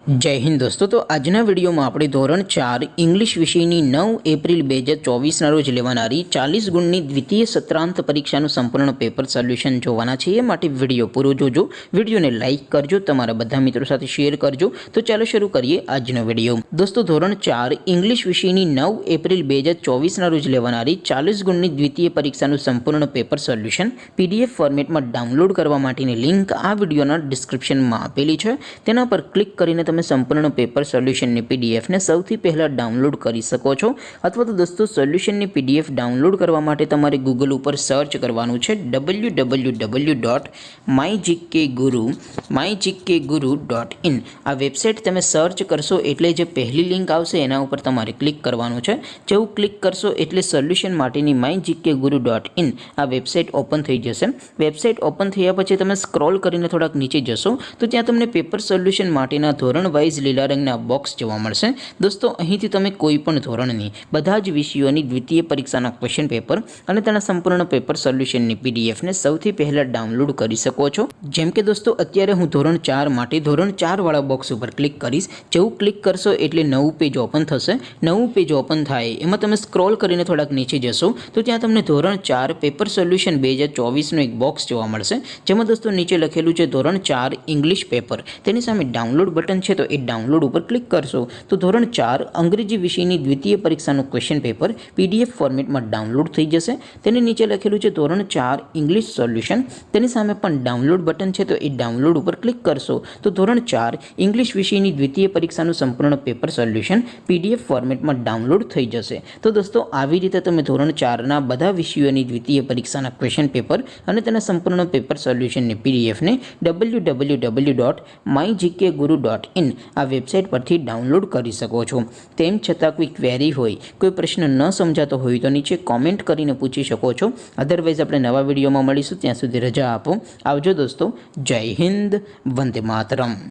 जय हिंद दोस्तों। तो आजना वीडियो में આપણે ધોરણ 4 इंग्लिश વિષયની 9 એપ્રિલ 2024 રોજ લેવાનારી 40 ગુણની દ્વિતીય સત્રાંત પરીક્ષાનું સંપૂર્ણ પેપર સોલ્યુશન જોવાના છે। એ માટે વિડિયો પૂરો જોજો, વિડિયોને લાઈક કરજો, તમારા બધા મિત્રો સાથે શેર કરજો। તો ચાલો શરૂ કરીએ આજનો વિડિયો। દોસ્તો ધોરણ 4 इंग्लिश વિષયની 9 એપ્રિલ 2024 રોજ લેવાનારી 40 ગુણની દ્વિતીય પરીક્ષાનું સંપૂર્ણ પેપર સોલ્યુશન PDF ફોર્મેટમાં ડાઉનલોડ કરવા માટેની લિંક આ વિડિયોના ડિસ્ક્રિપ્શનમાં આપેલી છે। તેના પર ક્લિક કરીને તમે સંપૂર્ણ પેપર સોલ્યુશનની PDF ને સૌથી પહેલા ડાઉનલોડ કરી શકો છો। અથવા તો દોસ્તો સોલ્યુશનની PDF ડાઉનલોડ કરવા માટે તમારે ગૂગલ ઉપર સર્ચ કરવાનું છે www.mygkguru.in। આ વેબસાઇટ તમે સર્ચ કરશો એટલે જે પહેલી લિંક આવશે એના ઉપર તમારે ક્લિક કરવાનું છે। જેવું ક્લિક કરશો એટલે સોલ્યુશન માટેની mygkguru.in આ વેબસાઇટ ઓપન થઈ જશે। વેબસાઇટ ઓપન થયા પછી તમે સ્ક્રોલ કરીને થોડાક નીચે જશો તો ત્યાં તમને પેપર સોલ્યુશન માટેના ધોરણ વાઇઝ લીલા રંગના બોક્સ જોવા મળશે। દોસ્તો અહીંથી તમે કોઈ પણ ધોરણની બધા જ વિષયોની દ્વિતીય પરીક્ષાના ક્વેશ્ચન પેપર અને તેના સંપૂર્ણ પેપર સોલ્યુશનની PDF ને સૌથી પહેલા ડાઉનલોડ કરી શકો છો। જેમ કે દોસ્તો અત્યારે હું ધોરણ 4 માટે ધોરણ 4 વાળા બોક્સ ઉપર ક્લિક કરીશ। જેવું ક્લિક કરશો એટલે નવું પેજ ઓપન થશે। નવું પેજ ઓપન થાય એમાં તમે સ્ક્રોલ કરીને થોડાક નીચે જશો તો ત્યાં તમને ધોરણ 4 પેપર સોલ્યુશન 2024 નો એક બોક્સ જોવા મળશે। જેમાં દોસ્તો નીચે લખેલું છે ધોરણ 4 ઇંગ્લિશ પેપર, તેની સામે ડાઉનલોડ બટન છે તો એ ડાઉનલોડ ઉપર ક્લિક કરશો તો ધોરણ 4 અંગ્રેજી વિષયની દ્વિતીય પરીક્ષાનું ક્વેશ્ચન પેપર PDF ફોર્મેટમાં ડાઉનલોડ થઈ જશે। તેની નીચે લખેલું છે ધોરણ 4 ઇંગ્લિશ સોલ્યુશન, તેની સામે પણ ડાઉનલોડ બટન છે તો એ ડાઉનલોડ ઉપર ક્લિક કરશો તો ધોરણ 4 ઇંગ્લિશ વિષયની દ્વિતીય પરીક્ષાનું સંપૂર્ણ પેપર સોલ્યુશન PDF ફોર્મેટમાં ડાઉનલોડ થઈ જશે। તો દોસ્તો આવી રીતે તમે ધોરણ 4ના બધા વિષયોની દ્વિતીય પરીક્ષાના ક્વેશ્ચન પેપર અને તેના સંપૂર્ણ પેપર સોલ્યુશનની PDF ને www.mygkguru.in આ વેબસાઇટ પરથી ડાઉનલોડ કરી શકો છો। તેમ છતાં કોઈ ક્વેરી હોય, કોઈ પ્રશ્ન ન સમજાતો હોય તો નીચે કોમેન્ટ કરીને પૂછી શકો છો। અધરવાઇઝ આપણે નવા વિડીયોમાં મળીશું, ત્યાં સુધી રજા આપો। આવજો દોસ્તો, જય હિન્દ, વંદે માતરમ।